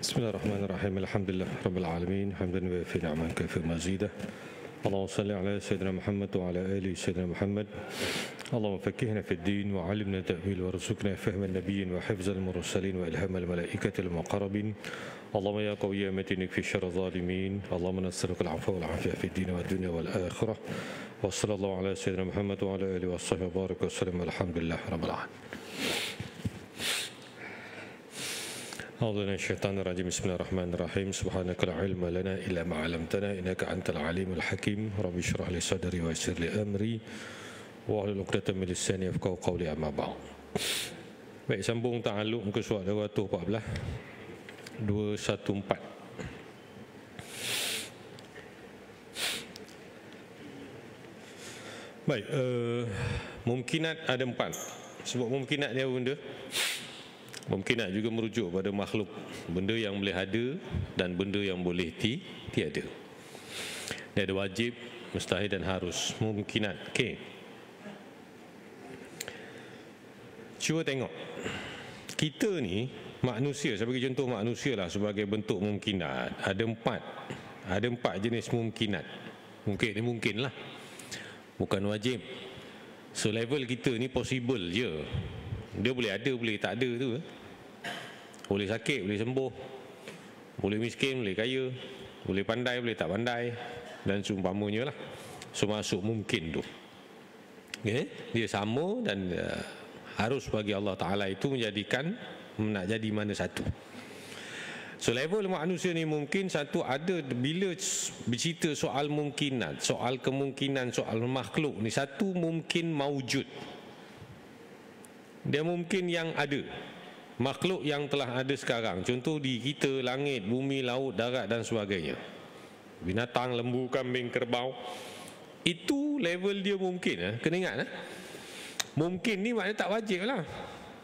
بسم الله الرحمن الرحيم الحمد لله رب العالمين حمدا وفي نعما كافي مزيدا اللهم صل على سيدنا محمد وعلى آل سيدنا محمد اللهم فقهنا في الدين وعلمنا التأويل وارزقنا فهم النبيين وحفظ المرسلين وإلهام الملائكة المقربين اللهم يا قوي يا متين في شر الظالمين اللهم نسألك العفو والعافية في الدين والدنيا والآخرة وصلى الله على سيدنا محمد وعلى آله وصحبه وبارك وسلم الحمد لله رب العالمين. أعوذ بالله من الشيطان الرجيم بسم الله الرحمن الرحيم سبحانك لا علم لنا إلا ما علمتنا إنك أنت العليم الحكيم رب اشرح لي صدري ويسر لي أمري واحلل عقدة من لساني يفقهوا قولي أما بعد. Baik, sambung ta'alluq muka surat 214 214. Baik, mungkinat ada 4. Sebab mungkinat ni apa benda? Mungkinat juga merujuk pada makhluk, benda yang boleh ada dan benda yang boleh tiada. Dia ada wajib, mustahil dan harus. Mungkinat. Okey. Cuba tengok. Kita ni manusia, saya bagi contoh manusia lah sebagai bentuk mungkinat. Ada 4. Ada 4 jenis mungkinat. Mungkin ni mungkin lah. Bukan wajib. So level kita ni possible je. Dia boleh ada, boleh tak ada tu. Boleh sakit, boleh sembuh. Boleh miskin, boleh kaya. Boleh pandai, boleh tak pandai. Dan seumpamanya lah. So masuk mungkin tu. Okay? Dia sama dan harus bagi Allah Ta'ala itu menjadikan nak jadi mana satu. So level manusia ni mungkin satu ada bila bercerita soal mungkinat, soal kemungkinan, soal makhluk ni satu mungkin maujud. Dia mungkin yang ada. Makhluk yang telah ada sekarang. Contoh di kita, langit, bumi, laut, darat dan sebagainya. Binatang, lembu, kambing, kerbau. Itu level dia mungkin. Kena ingat. Mungkin ni maknanya tak wajib lah.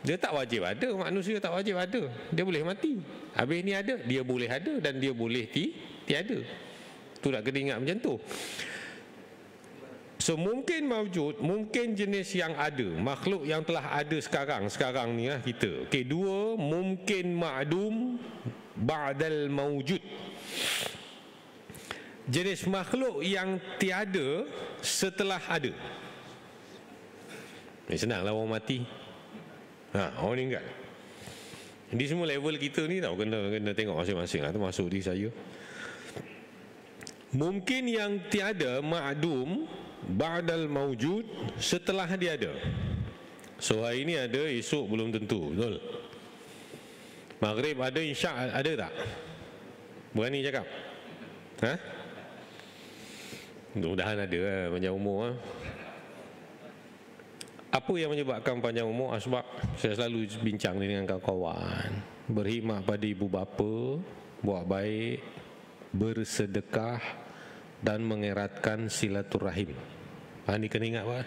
Dia tak wajib ada. Manusia tak wajib ada. Dia boleh mati. Habis ni ada. Dia boleh ada dan dia boleh tiada. Tu nak kena ingat macam tu. So mungkin mawjud, mungkin jenis yang ada, makhluk yang telah ada sekarang ni lah kita. Okey, 2 mungkin ma'dum ba'dal mawjud. Jenis makhluk yang tiada setelah ada. Ini senanglah orang mati. Orang meninggal. Ini semua level kita ni tau, kena tengok masing-masing lah, termasuk diri saya. Mungkin yang tiada ma'dum ba'dal mawjud setelah dia ada. So hari ni ada, esok belum tentu. Betul? Maghrib ada, isyak ada tak? Berani cakap? Mudah-mudahan ada lah, panjang umur lah. Apa yang menyebabkan panjang umur? Sebab saya selalu bincang dengan kawan-kawan. Berkhidmat pada ibu bapa, buat baik, bersedekah dan mengeratkan silaturahim. Ni kena ingat Pak.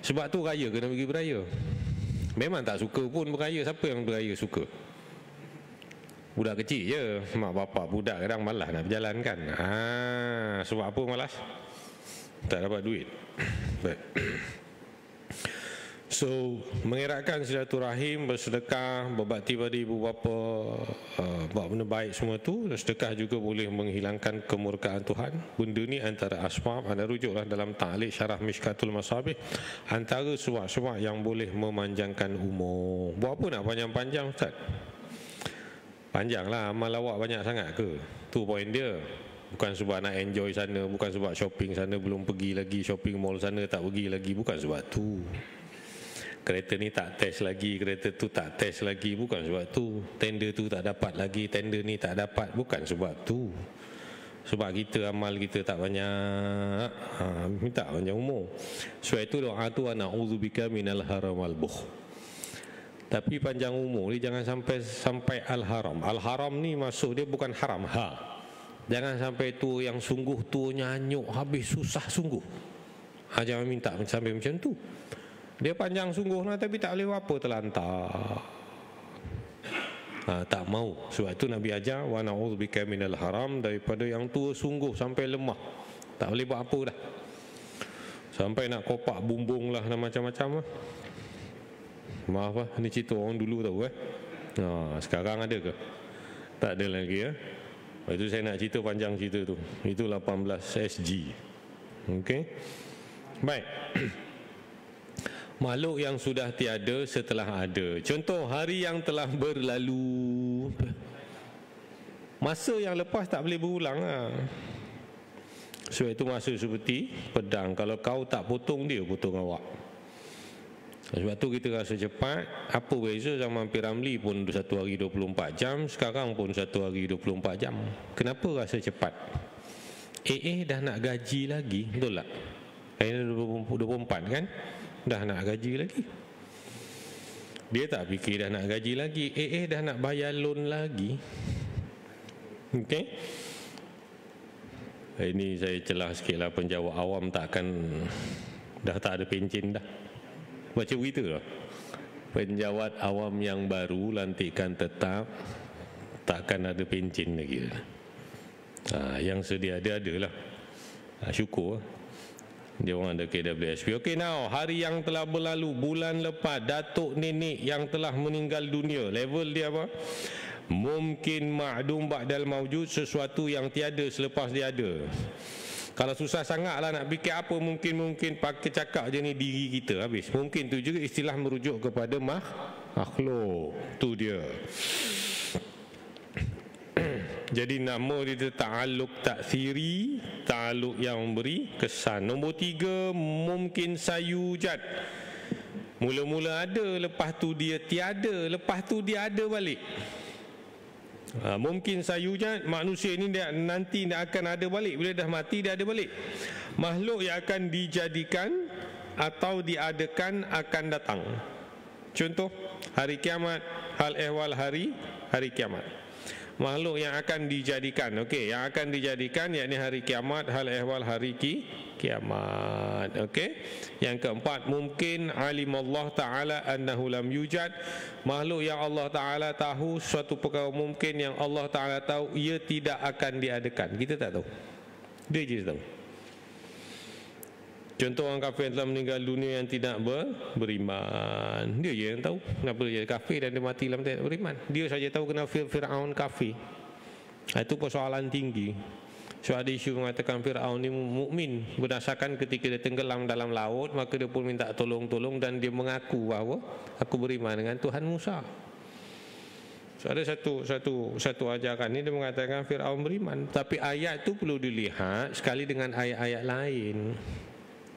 Sebab tu raya kena pergi beraya. Memang tak suka pun beraya. Siapa yang beraya suka? Budak kecil je. Mak bapak budak kadang malas nak berjalan kan. Sebab apa malas? Tak dapat duit. Baik. So, mengeratkan silaturahim, bersedekah, berbakti pada ibu bapa, buat benda baik semua tu. Sedekah juga boleh menghilangkan kemurkaan Tuhan. Benda ni antara asbab, anda rujuklah dalam ta'liq syarah Mishkatul Masabih, antara sebab-sebab yang boleh memanjangkan umur. Buat apa nak panjang-panjang Ustaz? Panjanglah, amal awak banyak sangat ke? Tu poin dia. Bukan sebab nak enjoy sana, bukan sebab shopping sana, belum pergi lagi, shopping mall sana tak pergi lagi, bukan sebab tu. Kereta ni tak test lagi, kereta tu tak test lagi, bukan sebab tu. Tender tu tak dapat lagi, tender ni tak dapat, bukan sebab tu. Sebab kita amal kita tak banyak. Minta panjang umur. Sebab itu doa tu na'udzubika minal haram wal bukh. Tapi panjang umur ni jangan sampai al-haram. Al-haram ni maksud dia bukan haram. Jangan sampai tu yang sungguh tu nyanyuk habis susah sungguh. Jangan minta sampai macam tu. Dia panjang sungguh lah tapi tak boleh apa terlantar. Tak mau. Sebab itu Nabi ajar wa na'udzubika minal haram, daripada yang tua sungguh sampai lemah. Tak boleh buat apa dah. Sampai nak kopak bumbung lah dan macam-macam lah. Maaf lah, ni cerita orang dulu tahu Sekarang ada ke? Tak ada lagi ya. Itu saya nak cerita panjang cerita tu. Itu 18 SG. Okey. Baik. Makhluk yang sudah tiada setelah ada. Contoh hari yang telah berlalu. Masa yang lepas tak boleh berulang lah. Sebab itu masa seperti pedang. Kalau kau tak potong dia, potong awak. Sebab tu kita rasa cepat. Apa beza zaman P.Ramlee pun 1 hari 24 jam, sekarang pun 1 hari 24 jam. Kenapa rasa cepat? dah nak gaji lagi, betul tak? Ini 24 kan? Dah nak gaji lagi. Dia tak fikir dah nak gaji lagi. dah nak bayar loan lagi. Okey. Ini saya celah sikitlah, penjawat awam takkan dah tak ada pencen dah. Baca berita lah. Penjawat awam yang baru lantikan tetap takkan ada pencen lagi. Yang sedia ada lah. Syukur dia orang ada KWSP. Okey, now hari yang telah berlalu, bulan lepas, datuk nenek yang telah meninggal dunia. Level dia apa? Mungkin ma'dum ba'dal mawjud, sesuatu yang tiada selepas dia ada. Kalau susah sangatlah nak fikir apa mungkin pakai cakap je ni diri kita habis. Mungkin tu juga istilah merujuk kepada makhluk. Tu dia. Jadi nama dia ta'alluq ta'thiri, ta'alluq yang memberi kesan. Nombor 3, mungkin sayujad. Mula-mula ada, lepas tu dia tiada, lepas tu dia ada balik. Mungkin sayujad, manusia ini dia nanti dia akan ada balik. Bila dah mati dia ada balik. Makhluk yang akan dijadikan atau diadakan akan datang. Contoh hari kiamat, hal ehwal hari kiamat. Makhluk yang akan dijadikan, okey, yang akan dijadikan yakni hari kiamat, hal ehwal hari kiamat. Okey. Yang keempat, mungkin alim Allah Ta'ala annahu lam yujad. Makhluk yang Allah Ta'ala tahu suatu perkara mungkin yang Allah Ta'ala tahu ia tidak akan diadakan. Kita tak tahu. Dia je tahu. Contoh orang kafir yang telah meninggal dunia yang tidak beriman. Dia je yang tahu kenapa dia kafir dan dia mati dalam tidak beriman. Dia saja tahu kenapa Fir'aun kafir. Itu persoalan tinggi. So ada isu mengatakan Fir'aun ni mukmin berdasarkan ketika dia tenggelam dalam laut, maka dia pun minta tolong dan dia mengaku bahawa aku beriman dengan Tuhan Musa. So ada satu ajaran ni dia mengatakan Fir'aun beriman, tapi ayat tu perlu dilihat sekali dengan ayat-ayat lain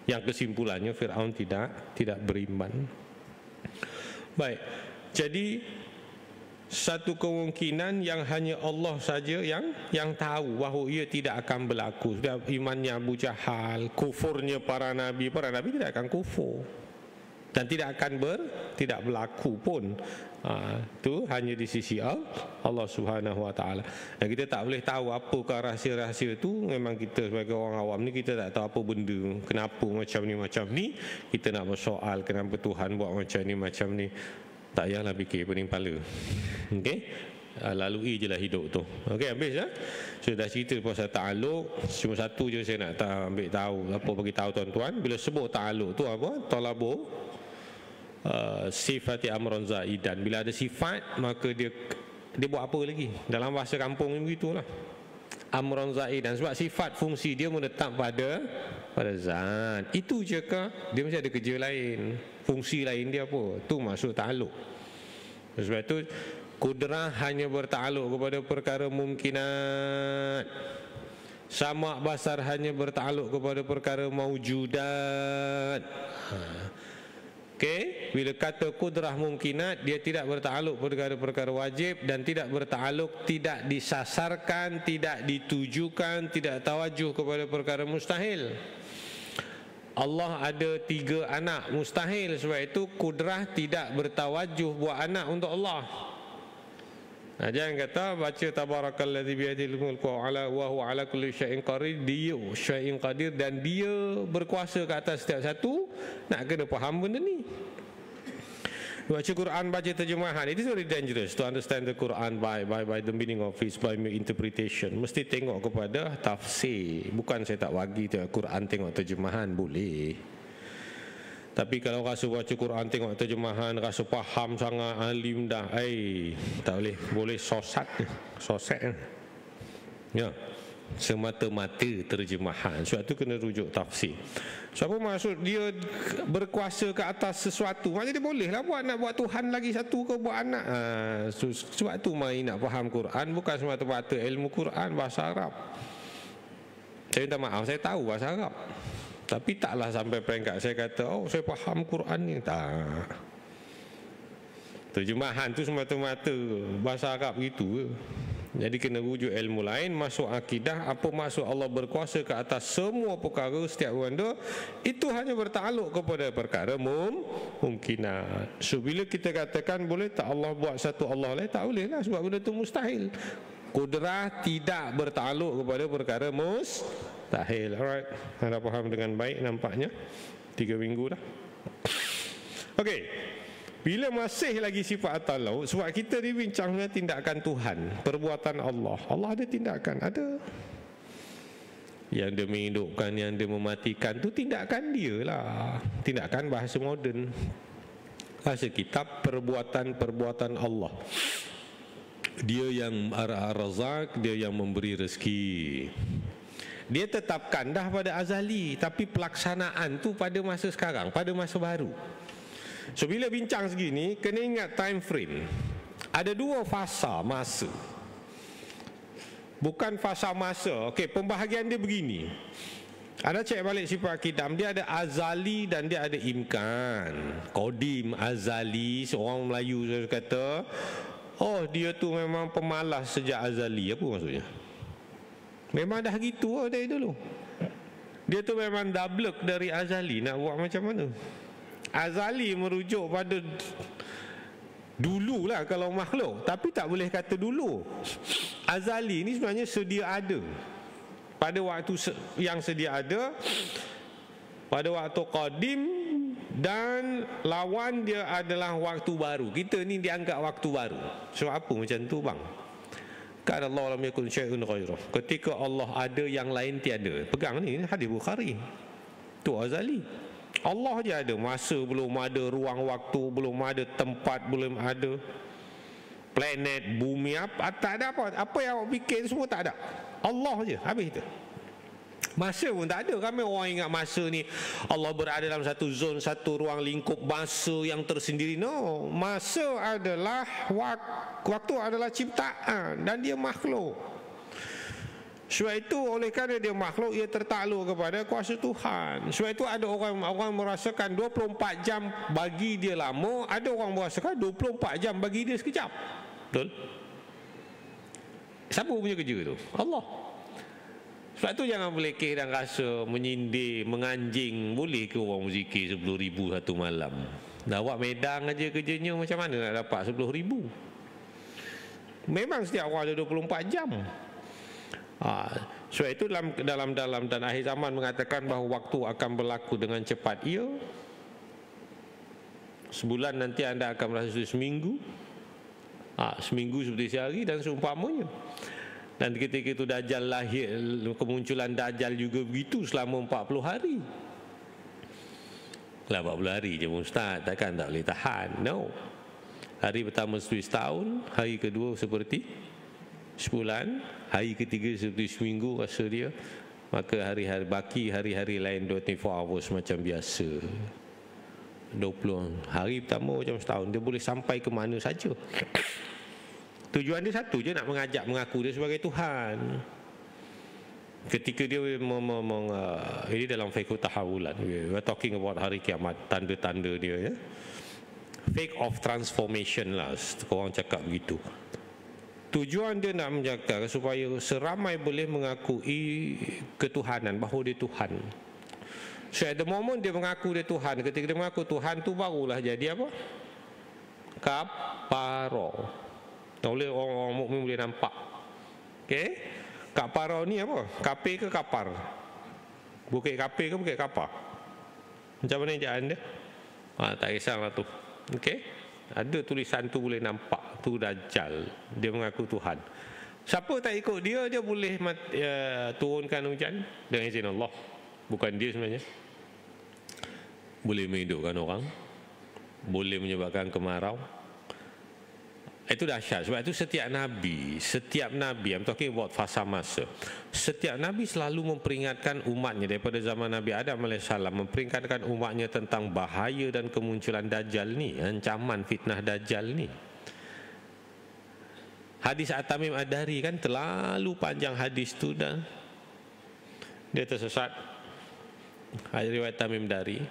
yang kesimpulannya Fir'aun tidak beriman. Baik. Jadi satu kemungkinan yang hanya Allah saja yang tahu bahawa ia tidak akan berlaku. Sebab imannya Abu Jahal, kufurnya para nabi tidak akan kufur dan tidak akan berlaku pun. Itu hanya di sisi Allah Subhanahu Wa Taala. Dan kita tak boleh tahu apakah rahsia-rahsia itu. Memang kita sebagai orang awam ni kita tak tahu apa benda, kenapa macam ni. Kita nak bersoal kenapa Tuhan buat macam ni. Tak payahlah fikir pening kepala. Okey? Lalui je lah hidup tu. Okey, habis ya. Sudah cerita pasal ta'alluq. Cuma satu je saya nak ambil tahu. Apa bagi tahu tuan-tuan, bila sebut ta'alluq tu apa? Talabu sifati amron zaidan. Bila ada sifat, maka dia buat apa lagi? Dalam bahasa kampung ni begitulah. Amron zaidan. Sebab sifat fungsi dia menetap pada zat. Itu je ke? Dia mesti ada kerja lain. Fungsi lain dia apa? Tu maksud ta'alluq. Sebab itu kudrah hanya bertakluk kepada perkara mungkinat. Sama' basar hanya bertakluk kepada perkara maujudat. Okey, bila kata kudrah mungkinat, dia tidak bertakluk pada perkara wajib dan tidak bertakluk, tidak disasarkan, tidak ditujukan, tidak tawajuh kepada perkara mustahil. Allah ada 3 anak, mustahil. Sebab itu kudrah tidak bertawajuh buat anak untuk Allah. Jangan kata baca tabarakalladzi biyadihil mulku wa huwa ala kulli syai'in qadir. Dia syai'in qadir dan dia berkuasa ke atas setiap satu. Nak kena faham benda ni. Baca Quran, baca terjemahan, it is very dangerous to understand the Quran by the meaning of it, by interpretation. Mesti tengok kepada tafsir. Bukan saya tak bagi Quran tengok terjemahan, boleh. Tapi kalau rasa baca Quran, tengok terjemahan, rasa faham sangat, alim dah, tak boleh. Boleh sosat ya, semata-mata terjemahan. Sebab tu kena rujuk tafsir. Siapa maksud dia berkuasa ke atas sesuatu, maknanya dia boleh lah buat, nak buat Tuhan lagi satu ke buat anak. Sebab tu mai nak faham Quran, bukan semata-mata ilmu Quran bahasa Arab. Saya minta maaf, saya tahu bahasa Arab, tapi taklah sampai peringkat saya kata, oh saya faham Quran ni. Tak. Terjemahan tu semata-mata bahasa Arab gitu. Jadi kena rujuk ilmu lain, masuk akidah. Apa maksud Allah berkuasa ke atas semua perkara setiap benda? Itu hanya bertakluk kepada perkara mungkinat. So bila kita katakan boleh tak Allah buat satu Allah lain, tak boleh lah, sebab benda itu mustahil. Kudrah tidak bertakluk kepada perkara mustahil. Alright, anda faham dengan baik nampaknya. 3 minggu dah. Okey, bila masih lagi sifat at-talaut, sebab kita dibincang dengan tindakan Tuhan, perbuatan Allah. Allah ada tindakan, ada. Yang dia menghidupkan, yang dia mematikan, tu tindakan dia lah. Tindakan bahasa moden, bahasa kitab, perbuatan Allah. Dia yang ar-razak, dia yang memberi rezeki. Dia tetapkan dah pada azali, tapi pelaksanaan tu pada masa sekarang, pada masa baru. So bila bincang segini, kena ingat time frame. Ada 2 fasa masa. Bukan fasa masa. Okey, pembahagian dia begini. Anda cek balik sifat kidam, dia ada azali dan dia ada imkan. Qadim, azali, seorang Melayu saya kata, oh dia tu memang pemalas sejak azali. Apa maksudnya? Memang dah gitu dari dulu. Dia tu memang dablek dari azali. Nak buat macam mana? Azali merujuk pada dulu lah kalau makhluk, tapi tak boleh kata dulu. Azali ni sebenarnya sedia ada. Pada waktu yang sedia ada, pada waktu qadim, dan lawan dia adalah waktu baru. Kita ni dianggap waktu baru. So apa macam tu bang? Kan Allah lam yakun syai'un ghairuh. Ketika Allah ada, yang lain tiada. Pegang ni hadis Bukhari. Tu azali. Allah je ada, masa belum ada, ruang waktu belum ada, tempat belum ada, planet, bumi, apa tak ada apa. Apa yang awak fikir semua tak ada. Allah je, habis itu. Masa pun tak ada. Ramai orang ingat masa ni Allah berada dalam satu zon, satu ruang lingkup masa yang tersendiri. No, masa adalah waktu adalah ciptaan dan dia makhluk. Sebab itu oleh kerana dia makhluk, ia tertakluk kepada kuasa Tuhan. Sebab itu ada orang merasakan 24 jam bagi dia lama, ada orang merasakan 24 jam bagi dia sekejap. Betul? Siapa punya kerja tu? Allah. Sebab tu jangan melekeh dan rasa menyindir, menganjing. Boleh ke orang berzikir 10,000 satu malam? Dah buat medang aja kerjanya, macam mana nak dapat 10,000? Memang setiap orang ada 24 jam. Sebab itu dalam dan akhir zaman mengatakan bahawa waktu akan berlaku dengan cepat. Ya, sebulan nanti anda akan merasa seminggu, seminggu seperti sehari dan seumpamanya. Dan ketika itu Dajjal lahir, kemunculan Dajjal juga begitu selama 40 hari. Lah 40 hari je Ustaz, takkan tak boleh tahan. No. Hari pertama seperti setahun, hari kedua seperti sebulan, hari ketiga seperti seminggu rasa dia. Maka hari-hari baki, hari-hari lain 24 hours macam biasa. 20 hari pertama macam setahun. Dia boleh sampai ke mana saja. Tujuan dia satu je, nak mengajak mengaku dia sebagai Tuhan. Ketika dia ini dalam fiqh tahawulan, we are talking about hari kiamat, tanda-tanda dia ya. Fake of transformation lah, orang cakap begitu. Tujuan dia nak menjaga supaya seramai boleh mengakui ketuhanan, bahawa dia Tuhan. So at the moment dia mengaku dia Tuhan, ketika dia mengaku Tuhan tu barulah jadi apa? Kaparo. Tak boleh orang mukmin boleh nampak. Okey? Kaparo ni apa? Kape ke kapar? Bukit kape ke bukit kapar? Macam mana ejaan dia? Tak kisahlah tu. Okey? Ada tulisan tu boleh nampak, tu Dajjal. Dia mengaku Tuhan. Siapa tak ikut dia, dia boleh turunkan hujan dengan izin Allah. Bukan dia sebenarnya. boleh menghidupkan orang, boleh menyebabkan kemarau. Itu dahsyat. Sebab itu setiap Nabi, I'm talking about fasa masa, setiap Nabi selalu memperingatkan umatnya daripada zaman Nabi Adam AS, memperingatkan umatnya tentang bahaya dan kemunculan Dajjal ni, ancaman fitnah Dajjal ni. Hadis At-Tamim Ad-Dari kan terlalu panjang hadis tu dah. Dia tersesat. Riwayat Tamim Dari,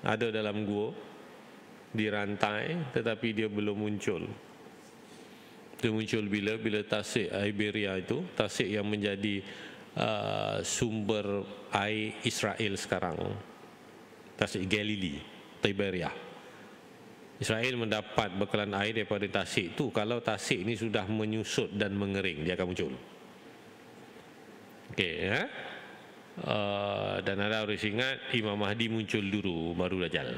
ada dalam gua, dirantai, tetapi dia belum muncul. Dia muncul bila tasik Iberia itu, tasik yang menjadi sumber air Israel sekarang, tasik Galilee, Tiberia. Israel mendapat bekalan air daripada tasik itu. Kalau tasik ini sudah menyusut dan mengering, dia akan muncul. Okey, ya. Dan ada harus ingat, Imam Mahdi muncul dulu, baru Dajjal.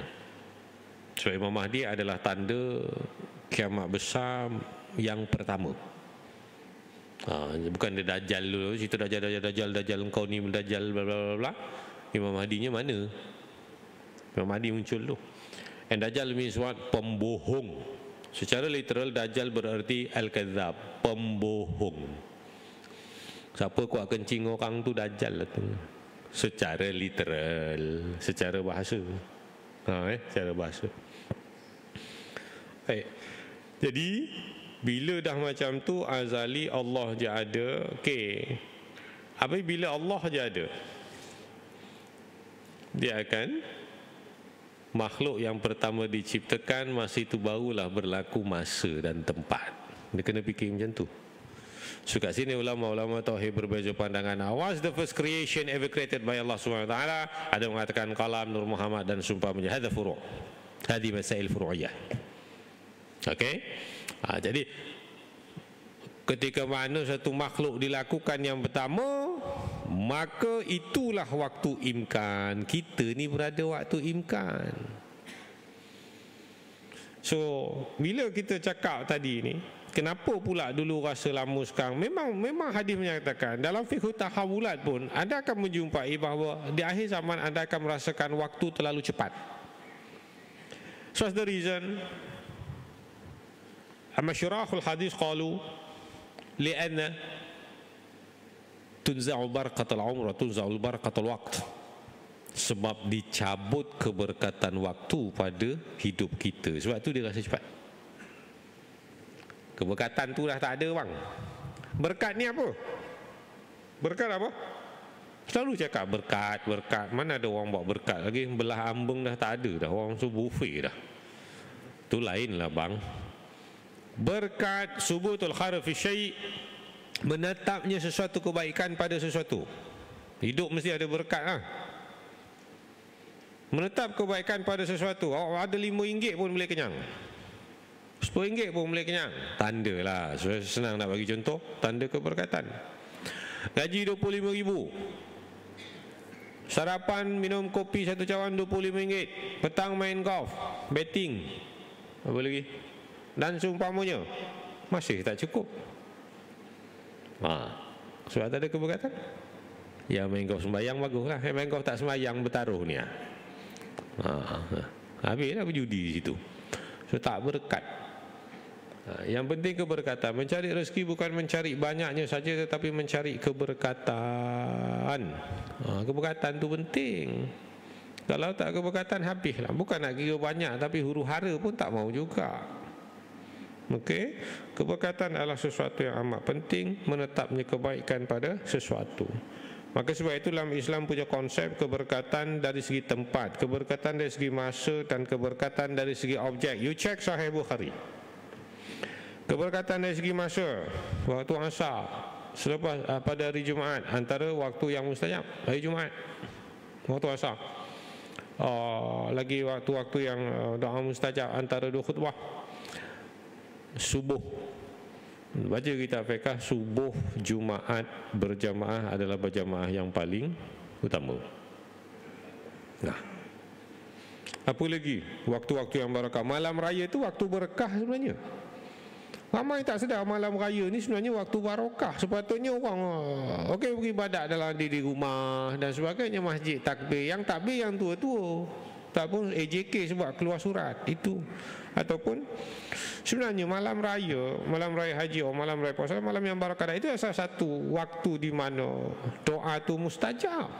So Imam Mahdi adalah tanda kiamat besar yang pertama. Bukan dia Dajjal dulu, cerita Dajjal engkau ni Dajjal bla bla bla. Imam Mahdinya mana? Imam Mahdi muncul tu. And Dajjal means what? Pembohong. Secara literal Dajjal berarti Al-Kadzab, pembohong. Siapa kuat kencing orang tu Dajjal lah tu. Secara literal, secara bahasa. Secara bahasa. Baik. Jadi bila dah macam tu, azali Allah je ada. Okey. Apabila Allah je ada, dia akan, makhluk yang pertama diciptakan, masa itu barulah berlaku masa dan tempat. Dia kena fikir macam tu. So kat sini ulama-ulama tauhid berbeza pandangan. Was the first creation ever created by Allah SWT? Ada mengatakan kalam, Nur Muhammad dan sumpahnya. Hadha furu'. Hadi masail furu'iyah. Okey. Jadi ketika mana satu makhluk dilakukan yang pertama, maka itulah waktu imkan. Kita ni berada waktu imkan. So bila kita cakap tadi ni, kenapa pula dulu rasa lama sekarang? Memang hadis menyatakan dalam fiqh tahawulat pun anda akan menjumpai bahawa di akhir zaman anda akan merasakan waktu terlalu cepat. So that's the reason Masyurahul hadis qalu li'anna tunza'u barakatul umr wa tunza'u barakatul waqt. Sebab dicabut keberkatan waktu pada hidup kita. Sebab tu dia rasa cepat. Keberkatan tu dah tak ada bang. Berkat ni apa? Berkat apa? Selalu cakap berkat. Mana ada orang bawa berkat lagi? Belah ambung dah tak ada dah. Orang tu buffet dah. Tu lain lah bang. Berkat subutul khair fi syai', menetapnya sesuatu kebaikan pada sesuatu. Hidup mesti ada berkat lah. Menetap kebaikan pada sesuatu. Ada RM5 pun boleh kenyang, RM10 pun boleh kenyang. Tanda lah. Senang nak bagi contoh. Tanda keberkatan. Gaji RM25,000, sarapan minum kopi satu cawan RM25, petang main golf, betting, apa lagi, dan seumpamanya, masih tak cukup. Sebab tak ada keberkatan. Ya main golf sembahyang bagus lah. Main golf tak sembahyang bertaruh ni lah. Habislah berjudi di situ. So tak berkat. Yang penting keberkatan. Mencari rezeki bukan mencari banyaknya saja, tetapi mencari keberkatan. Keberkatan tu penting. Kalau tak keberkatan habislah. Bukan nak kira banyak, tapi huru hara pun tak mau juga. Okey, keberkatan adalah sesuatu yang amat penting, menetapnya kebaikan pada sesuatu. Maka sebab itu dalam Islam punya konsep keberkatan dari segi tempat, keberkatan dari segi masa, dan keberkatan dari segi objek. You check Sahih Bukhari. Keberkatan dari segi masa, waktu asar, selepas pada hari Jumaat, antara waktu yang mustajab, hari Jumaat, waktu asar. Lagi waktu-waktu yang doa mustajab antara dua khutbah. Subuh, baca kitab fiqh, subuh Jumaat berjamaah adalah berjamaah yang paling utama. Apa lagi? Waktu-waktu yang barakah. Malam raya itu waktu berkah sebenarnya. Ramai tak sedar malam raya ni sebenarnya waktu barakah. Sepatutnya orang pergi ibadat dalam di rumah dan sebagainya, masjid takbir. Yang takbir yang tua-tua. Tak pun AJK sebab keluar surat itu. Ataupun sebenarnya malam raya haji atau malam raya puasa, malam yang barakah itu salah satu waktu di mana doa tu mustajab.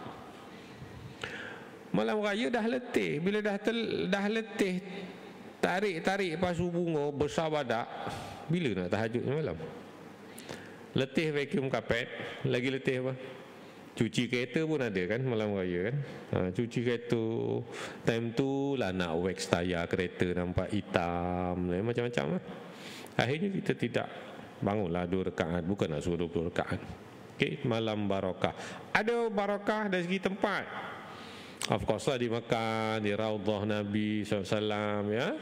Malam raya dah letih, bila dah letih tarik pasu bunga besar badak, bila nak tahajud malam? Letih vacuum kapet, lagi letih apa? Cuci kereta pun ada kan malam raya kan. Cuci kereta time tu lah nak wax tayar kereta nampak hitam macam-macam lah. Akhirnya kita tidak bangunlah 2 rakaat, bukan nak suruh 20 rakaat. Okey, malam barakah. Ada barakah dari segi tempat. Of course lah di Mekah, di Raudhah Nabi SAW ya.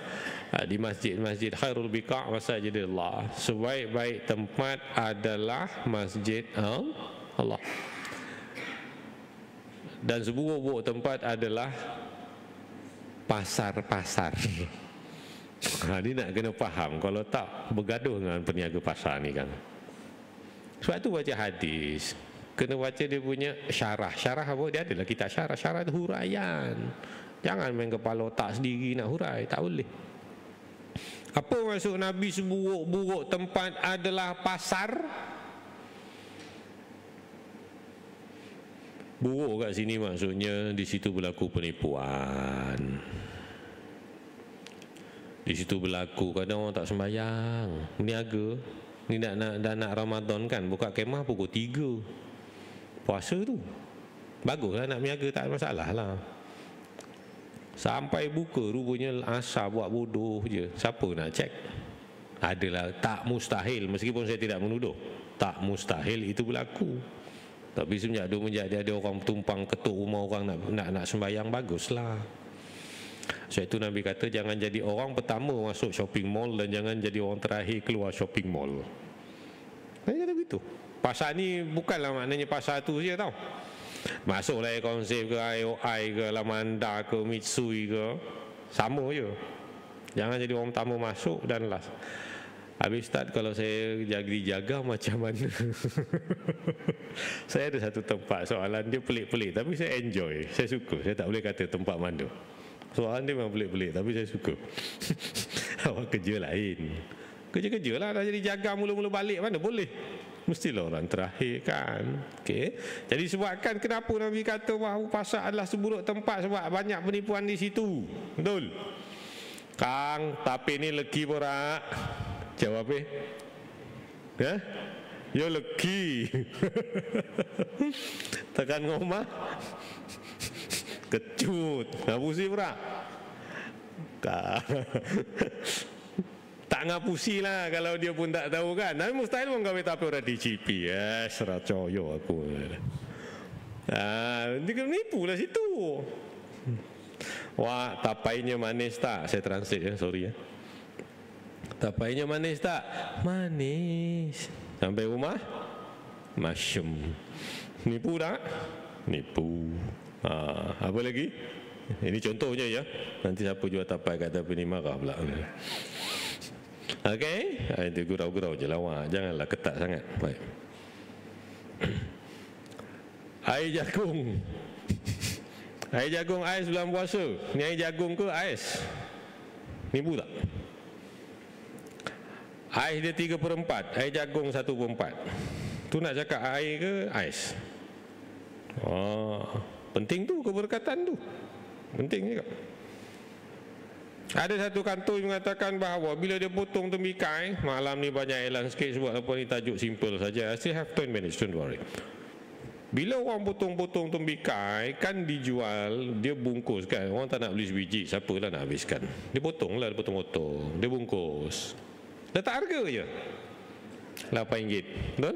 Di masjid-masjid Khairul Biqa' Masajidillah. Sebaik-baik tempat adalah Masjid Allah. Dan seburuk-buruk tempat adalah pasar-pasar. Ini nak kena faham, kalau tak bergaduh dengan peniaga pasar ni kan. Sebab tu baca hadis, kena baca dia punya syarah. Syarah apa? Dia adalah kitab syarah. Syarah itu huraian. Jangan main kepala otak sendiri nak hurai, tak boleh. Apa maksud Nabi seburuk-buruk tempat adalah pasar? Buruk kat sini maksudnya di situ berlaku penipuan. Di situ berlaku kadang orang tak sembahyang, meniaga. Ni nak Ramadan kan, buka kemah pukul 3. Puasa tu. Baguslah nak meniaga, tak ada masalah lah. Sampai buka rupanya asar buat bodoh je. Siapa nak cek? Adalah tak mustahil, meskipun saya tidak menuduh. Tak mustahil itu berlaku. Tapi semenjak ada orang tumpang ketuk rumah orang nak sembahyang, baguslah. Sebab itu Nabi kata jangan jadi orang pertama masuk shopping mall dan jangan jadi orang terakhir keluar shopping mall. Dia kata begitu. Pasar ni bukanlah maknanya pasar tu je tau. Masuklah Konsep ke IOI ke Lamanda ke Mitsui ke, sama je. Jangan jadi orang pertama masuk dan last. Habis start kalau saya jaga macam mana. Saya ada satu tempat, soalan dia pelik-pelik tapi saya enjoy, saya suka. Saya tak boleh kata tempat mana. Soalan dia memang pelik-pelik tapi saya suka. Awak kerja lain. Kerja-kerja lah, dah jadi jaga mula-mula balik mana boleh. Mestilah orang terakhir kan. Okay. Jadi sebabkan kenapa Nabi kata bahawa pasar adalah seburuk tempat, sebab banyak penipuan di situ. Betul? Kang, tapi ni legi borak. Jawab ya? Yo legi. Tekan ngomah. Kecut. Ngapusi pula. Tak ngapusi lah kalau dia pun tak tahu kan. Tapi mustahil pun kami tapi orang DCP. Seracoyo aku. Dia kena nipu lah situ. Wah, tapainya manis tak? Saya translate ya, sorry ya. Tapainya manis tak? Manis. Sampai rumah? Masyum. Nipu tak? Nipu. Apa lagi? Ini contohnya ya. Nanti siapa jual tapai kat tepi ni marah pula. Okey? Itu gurau-gurau je lawak. Janganlah ketat sangat. Baik. Air jagung. Air jagung ais bulan puasa. Ni air jagung ke ais? Nipu tak? Ais dia 3/4, air jagung 1/4. Tu nak cakap air ke ais? Penting tu keberkatan tu. Penting juga. Ada satu kantor yang mengatakan bahawa bila dia potong tembikai, malam ni banyak elan sikit sebab apa ni tajuk simple saja. I still have 10 minutes, don't worry. Bila orang potong-potong tembikai kan dijual, dia bungkus kan. Orang tak nak beli sebiji, siapa lah nak habiskan. Dia potonglah, dia potong-potong, dia bungkus. Letak harga je RM8. Betul?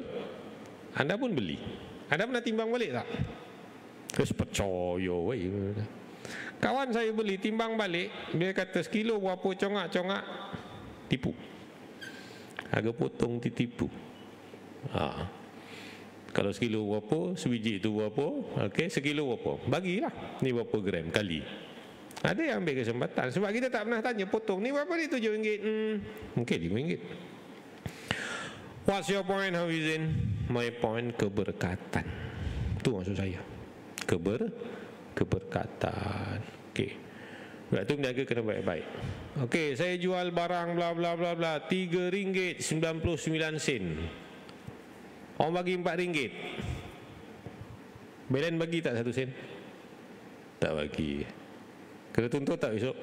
Anda pun beli. Anda pernah timbang balik tak? Terus percaya weh. Kawan saya beli, timbang balik, dia kata sekilo berapa, congak-congak, tipu. Harga potong ditipu. Kalau sekilo berapa, sebiji itu berapa, okey, sekilo berapa, bagilah ni berapa gram kali. Ada yang ambil kesempatan. Sebab kita tak pernah tanya potong ni berapa ni, RM7. Mungkin RM5. What's your point, Hafizin? My point, keberkatan. Itu maksud saya. Keberkatan. Okay. Sebab tu berniaga kena baik-baik. Okey, saya jual barang bla bla bla bla RM3.99. Orang bagi RM4. Belen bagi tak 1 sen? Tak bagi. Kena tuntut tak besok?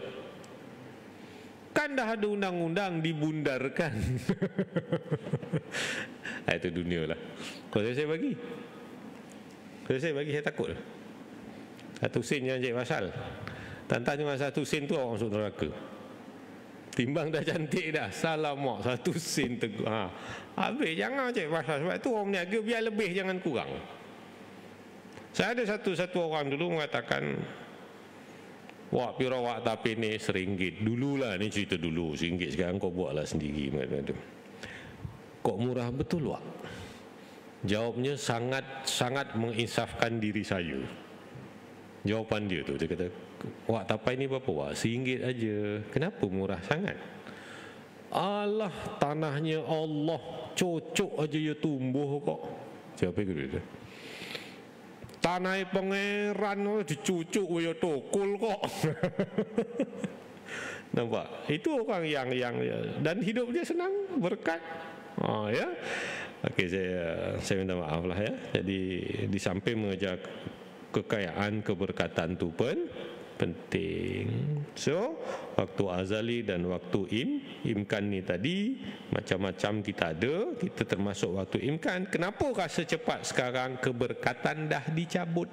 Kan dah ada undang-undang dibundarkan. Itu dunia lah. Kalau saya bagi. Kalau saya bagi, saya takut. 1 sen jangan cari pasal. Tantang cuma 1 sen tu orang masuk neraka. Timbang dah cantik dah, salah mak 1 sen tegur. Habis jangan cari pasal. Sebab tu orang niaga biar lebih, jangan kurang. Saya ada satu orang dulu mengatakan, wak pira wak tapi ni RM1. Dululah, ni cerita dulu, RM1. Sekarang kau buatlah sendiri. Kok murah betul wak? Jawabnya sangat menginsafkan diri saya. Jawapan dia tu, dia kata, wak tapai ni berapa wak? RM1 aja. Kenapa murah sangat? Alah, tanahnya Allah, cocok aja ya tumbuh kok. Siapa yang kata? Tanah pangeran dicucuk ya tokul kok. Nampak? Itu orang yang dan hidup dia senang, berkat. Ya. Okey, saya minta maaf lah ya. Jadi di samping mengejar kekayaan, keberkatan tu pun penting. So, waktu azali dan waktu imkan ni tadi macam-macam kita ada, kita termasuk waktu imkan. Kenapa rasa cepat sekarang keberkatan dah dicabut?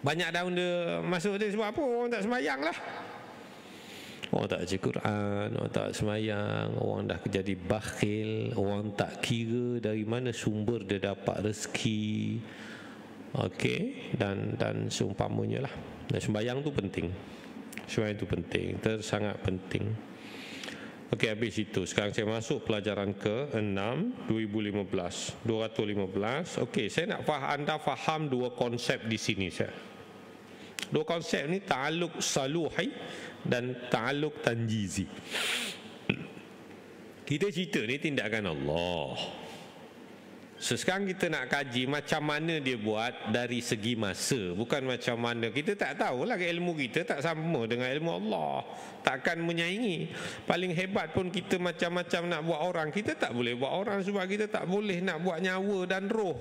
Banyak dah benda masuk dia sebab apa? Orang tak sembahyang lah. Orang tak baca Quran, orang tak sembahyang, orang dah jadi bakhil, orang tak kira dari mana sumber dia dapat rezeki. Okey, dan seumpamanya lah. Dan sembahyang tu penting. Sembahyang tu penting, sangat penting. Okey, habis itu. Sekarang saya masuk pelajaran ke-6 215. Okey, saya nak anda faham dua konsep di sini saya. Dua konsep ni ta'alluq saluhi dan ta'alluq tanjizi. Kita cerita ni tindakan Allah. Sekarang kita nak kaji macam mana dia buat dari segi masa, bukan macam mana. Kita tak tahulah, ilmu kita tak sama dengan ilmu Allah, takkan menyaingi. Paling hebat pun kita macam-macam nak buat orang, kita tak boleh buat orang sebab kita tak boleh nak buat nyawa dan roh.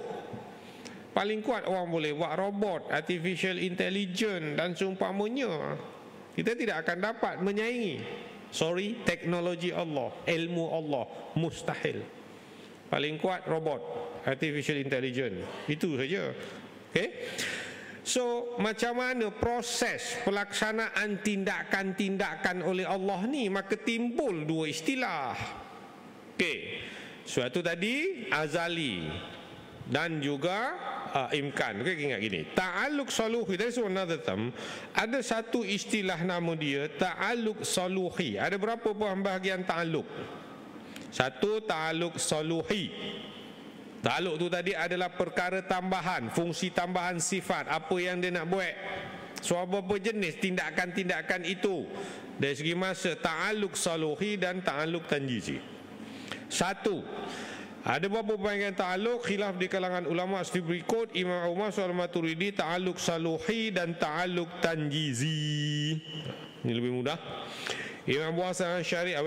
Paling kuat orang boleh buat robot, artificial intelligence dan seumpamanya. Kita tidak akan dapat menyaingi. Sorry, teknologi Allah, ilmu Allah, mustahil. Paling kuat robot, artificial intelligence. Itu saja. Okay? So, macam mana proses pelaksanaan tindakan-tindakan oleh Allah ni? Maka timbul dua istilah. Okay. Suatu tadi azali dan juga imkan. Okay, ingat gini. Ta'alluq saluhi, that's another term. Ada satu istilah nama dia, ta'alluq saluhi. Ada berapa bahagian ta'alluq? Satu, ta'alluq saluhi. Ta'alluq tu tadi adalah perkara tambahan, fungsi tambahan sifat, apa yang dia nak buat. So, apa jenis tindakan-tindakan itu? Dari segi masa, ta'alluq saluhi dan ta'alluq tanjizi. Satu, ada beberapa bahagian ta'alluq, khilaf di kalangan ulama seperti berikut. Imam Umar Maturidi, ta'alluq saluhi dan ta'alluq tanjizi. Ini lebih mudah. Imam Abu Hasan Asy'ari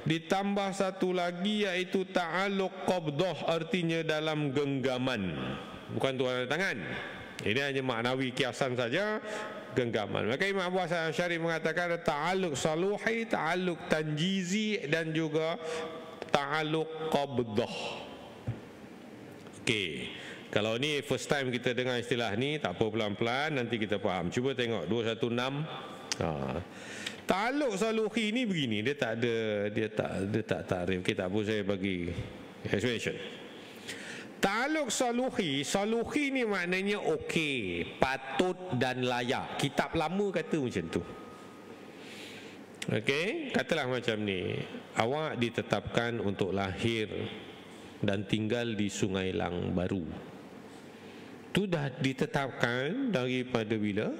ditambah satu lagi, iaitu ta'alluq qabdah, artinya dalam genggaman, bukan tu ada tangan. Ini hanya maknawi kiasan saja, genggaman. Maka Imam Abu Hasan Asy'ari mengatakan ta'alluq saluhi, ta'alluq tanjizi dan juga ta'alluq qabdah. Okey. Kalau ni first time kita dengar istilah ni, tak apa, pelan-pelan nanti kita faham. Cuba tengok 216. Ta'alluq saluhi ni begini, dia tak tarif. Okey, tak apa, saya bagi explanation. Ta'alluq saluhi ni maknanya okey, patut dan layak. Kitab lama kata macam tu. Okey, katalah macam ni. Awak ditetapkan untuk lahir dan tinggal di Sungai Lang Baru. Itu dah ditetapkan daripada bila?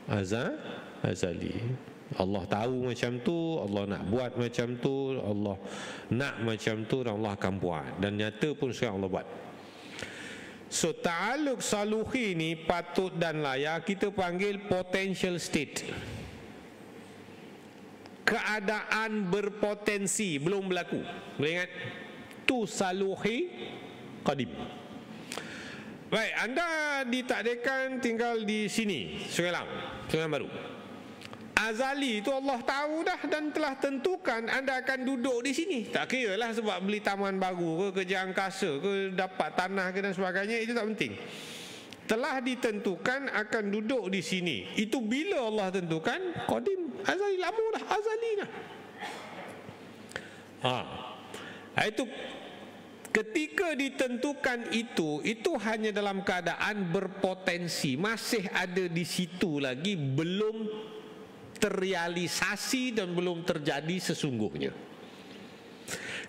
Azali. Allah tahu macam tu, Allah nak buat macam tu, Allah nak macam tu, dan Allah akan buat. Dan nyata pun sekarang Allah buat. So ta'aluk saluhi ni patut dan layak kita panggil potential state. Keadaan berpotensi belum berlaku. Boleh ingat? Tu saluhi qadim. Baik, anda ditakdirkan tinggal di sini, Sungai Lang, Sungai Baru. Azali itu Allah tahu dah dan telah tentukan anda akan duduk di sini. Tak kira lah sebab beli taman baru ke, kerja angkasa ke, dapat tanah ke dan sebagainya, itu tak penting. Telah ditentukan akan duduk di sini. Itu bila Allah tentukan? Qadim, azali, lama dah, azali dah. Itu ketika ditentukan itu hanya dalam keadaan berpotensi, masih ada di situ lagi, belum terrealisasi dan belum terjadi sesungguhnya.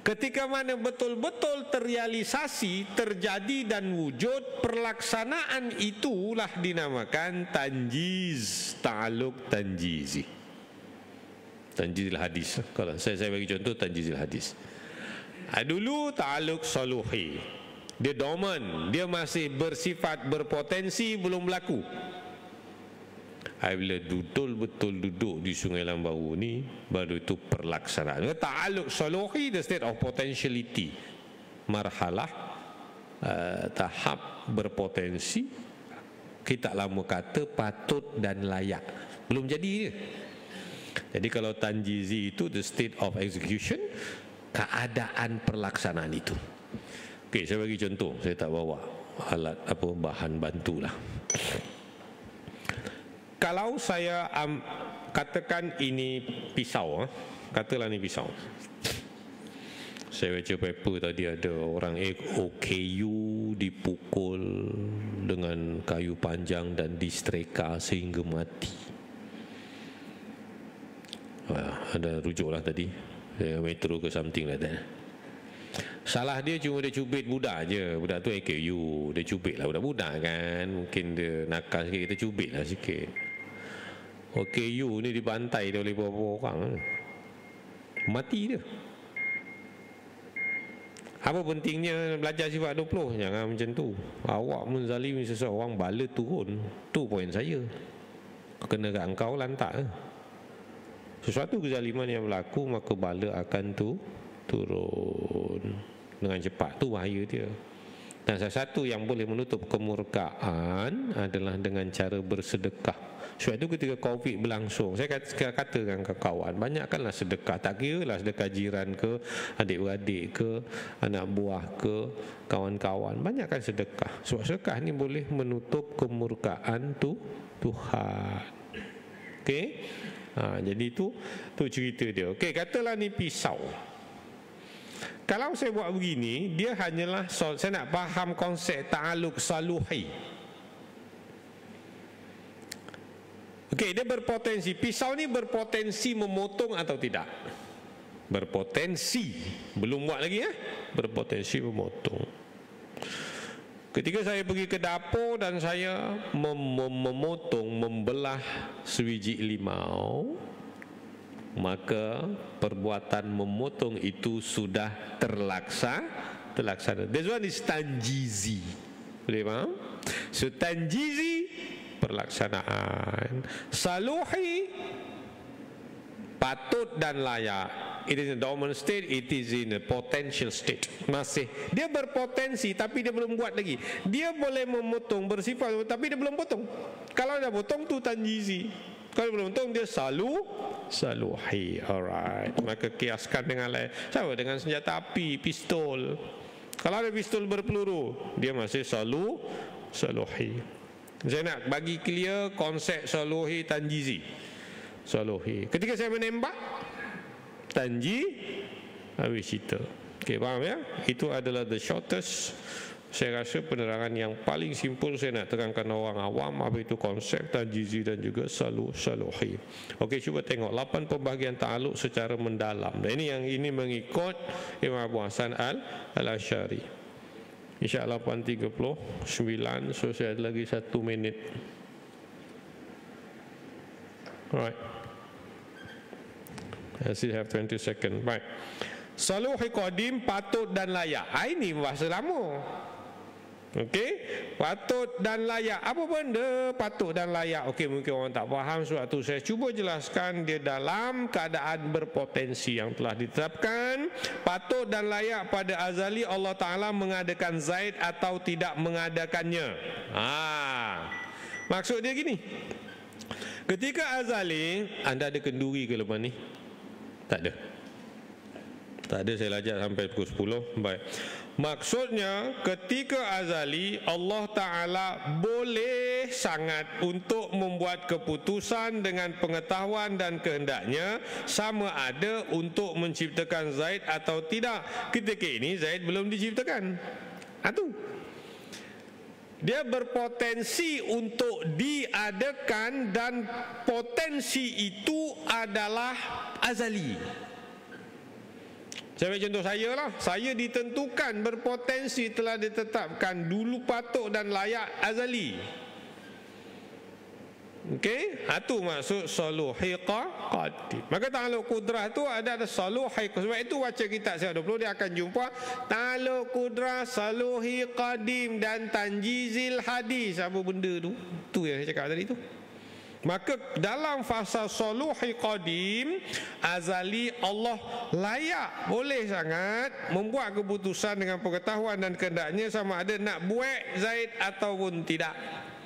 Ketika mana betul-betul terrealisasi, terjadi dan wujud, pelaksanaan itulah dinamakan tanjiz, ta'aluk tanjizi. Tanjizil hadis. Kalau saya bagi contoh tanjizil hadis. Dulu ta'aluk saluhi, dia dormant, dia masih bersifat berpotensi, belum berlaku. Bila betul-betul duduk di Sungai Lambau ni, baru itu perlaksanaan. Ta'aluk saluhi, the state of potentiality, marhalah tahap berpotensi, kita lama kata patut dan layak, belum jadi dia. Jadi kalau tanjizi itu the state of execution, keadaan pelaksanaan itu. Okey, saya bagi contoh. Saya tak bawa alat bahan bantu lah. Kalau saya katakan ini pisau, katalah ini pisau. Saya baca paper tadi ada orang OKU dipukul dengan kayu panjang dan distreka sehingga mati. Ada rujuk lah tadi, Metro ke something like that. Salah dia cuma dia cubit budak je. Budak tu AKU, dia cubit lah budak-budak kan. Mungkin dia nakal sikit, kita cubit lah sikit. OKU ni dibantai dia oleh beberapa orang, mati dia. Apa pentingnya belajar sifat 20? Jangan macam tu. Awak menzalimi seseorang, bala turun. Tu poin saya. Kena kat engkau lantak. Sesuatu kezaliman yang berlaku, maka bala akan turun dengan cepat. Tu bahaya dia. Dan salah satu yang boleh menutup kemurkaan adalah dengan cara bersedekah. Sebab itu ketika COVID berlangsung, saya katakan ke kawan, banyakkanlah sedekah. Tak kira lah sedekah jiran ke, adik-beradik ke, anak buah ke, kawan-kawan. Banyakkan sedekah. Sebab sedekah ni boleh menutup kemurkaan Tuhan. Okey? Jadi itu cerita dia. Okey, katalah ni pisau. Kalau saya buat begini, dia hanyalah, saya nak faham konsep ta'aluk saluhi. Okey, dia berpotensi. Pisau ni berpotensi memotong atau tidak? Berpotensi. Belum buat lagi ya? Berpotensi memotong. Ketika saya pergi ke dapur dan saya memotong, membelah sebiji limau, maka perbuatan memotong itu sudah terlaksana. This one is tanjizi. Boleh faham? So tanjizi, perlaksanaan. Saluhi, patut dan layak. It is in a dormant state, it is in a potential state. Masih dia berpotensi tapi dia belum buat lagi. Dia boleh memotong, bersifat, tapi dia belum potong. Kalau dah potong tu tanjizi. Kalau belum potong dia saluhi. Alright. Maka kiaskan dengan lain. Sama dengan senjata api, pistol. Kalau ada pistol berpeluru, dia masih saluhi. Saya nak bagi clear konsep saluhi tanjizi. Saluhi. Ketika saya menembak, tanji, habis cerita. Okey, faham ya? Itu adalah the shortest. Saya rasa penerangan yang paling simpul saya nak terangkan orang awam apa itu konsep tanjizi dan juga saluhi. Okey, cuba tengok 8 pembahagian ta'aluk secara mendalam. Dan ini mengikut Imam Abu Hasan Al-Asy'ari. InsyaAllah 8:39. So saya ada lagi 1 minit. Alright, I still have 20 seconds. Right. Saluhi qadim, patut dan layak. Ini bahasa lama. Okey, patut dan layak. Apa benda patut dan layak? Okey, mungkin orang tak faham, sebab tu saya cuba jelaskan. Dia dalam keadaan berpotensi yang telah ditetapkan. Patut dan layak pada azali Allah Ta'ala mengadakan zaid atau tidak mengadakannya. Maksud dia gini, ketika azali, anda ada kenduri ke lepas ni? Tak ada. Tak ada, saya lajak sampai pukul 10. Baik. Maksudnya ketika azali Allah Ta'ala boleh sangat untuk membuat keputusan dengan pengetahuan dan kehendaknya, sama ada untuk menciptakan zaid atau tidak. Ketika ini zaid belum diciptakan. Itu dia berpotensi untuk diadakan, dan potensi itu adalah azali. Saya ambil contoh saya lah. Saya ditentukan berpotensi, telah ditetapkan dulu patut dan layak azali. Okey, itu maksud saluhi qadim. Maka ta'alluq kudrah tu ada saluhi. Sebab itu baca kitab saya 20 dia akan jumpa ta'alluq kudrah, saluhi qadim dan tanjizil hadis. Apa benda tu? Tu yang saya cakap tadi tu. Maka dalam fasa saluhi qadim, azali Allah layak, boleh sangat membuat keputusan dengan pengetahuan dan kehendaknya, sama ada nak buat zaid ataupun tidak.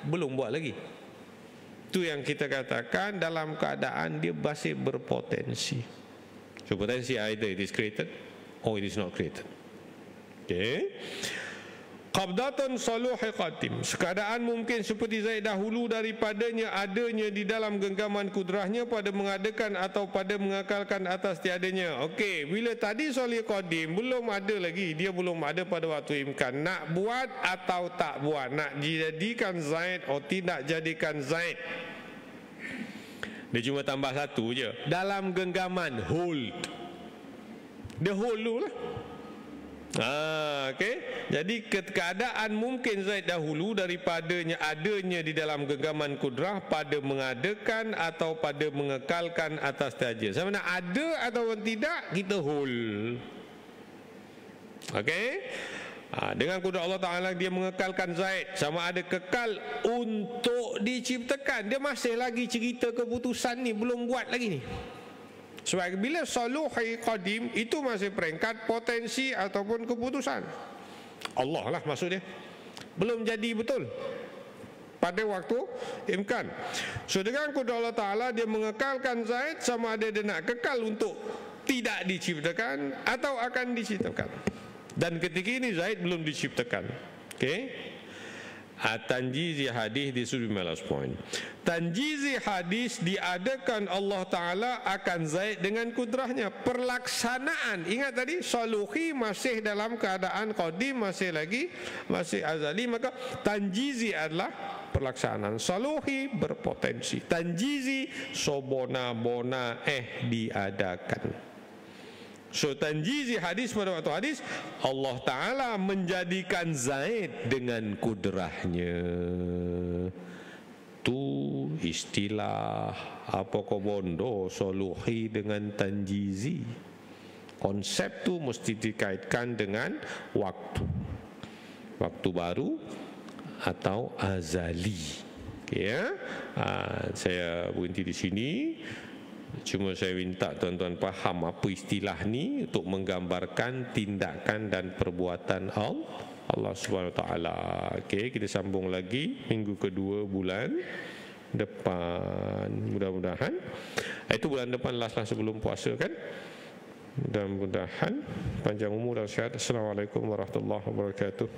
Belum buat lagi. Itu yang kita katakan dalam keadaan dia masih berpotensi. So potensi either it is created or it is not created. Okay. Qabdatun saluhi qadim, keadaan mungkin seperti zaid dahulu daripadanya adanya di dalam genggaman kudrahnya pada mengadakan atau pada mengakalkan atas tiadanya. Okey, bila tadi saluhi qadim belum ada lagi, dia belum ada pada waktu imkan, nak buat atau tak buat, nak jadikan zaid atau tidak jadikan zaid. Dia cuma tambah satu je, dalam genggaman hold. Dia hold dulu lah. Okey. Jadi keadaan mungkin zaid dahulu daripadanya adanya di dalam genggaman kudrah pada mengadakan atau pada mengekalkan atas saja. Sama nak ada atau tidak, kita hold. Okey. Dengan kudrah Allah Ta'ala dia mengekalkan zaid, sama ada kekal untuk diciptakan. Dia masih lagi cerita keputusan ni, belum buat lagi ni. Sebab bila saluhi qadim itu masih peringkat potensi ataupun keputusan Allah lah maksudnya, belum jadi betul pada waktu imkan. So dengan kudrah Allah Ta'ala dia mengekalkan zaid, sama ada dia nak kekal untuk tidak diciptakan atau akan diciptakan. Dan ketika ini zaid belum diciptakan. Okey. Tanjizi hadis di sudut malas point. Tanjizi hadis diadakan Allah Ta'ala akan zaid dengan kudrahnya. Perlaksanaan, ingat tadi saluhi masih dalam keadaan qadim, masih azali. Maka tanjizi adalah pelaksanaan. Saluhi berpotensi, tanjizi sobona-bona diadakan. So tanjizi hadis pada waktu hadis Allah Ta'ala menjadikan zaid dengan kudrahnya. Tu istilah apa kau bondo saluhi dengan tanjizi. Konsep tu mesti dikaitkan dengan waktu, waktu baru atau azali. Okay, ya? Saya berhenti di sini. Cuma saya minta tuan-tuan faham apa istilah ni untuk menggambarkan tindakan dan perbuatan Allah Subhanahu Wa Taala. Okey, kita sambung lagi minggu kedua bulan depan. Mudah-mudahan itu bulan depan last sebelum puasa kan. Mudah-mudahan panjang umur dan sihat. Assalamualaikum warahmatullahi wabarakatuh.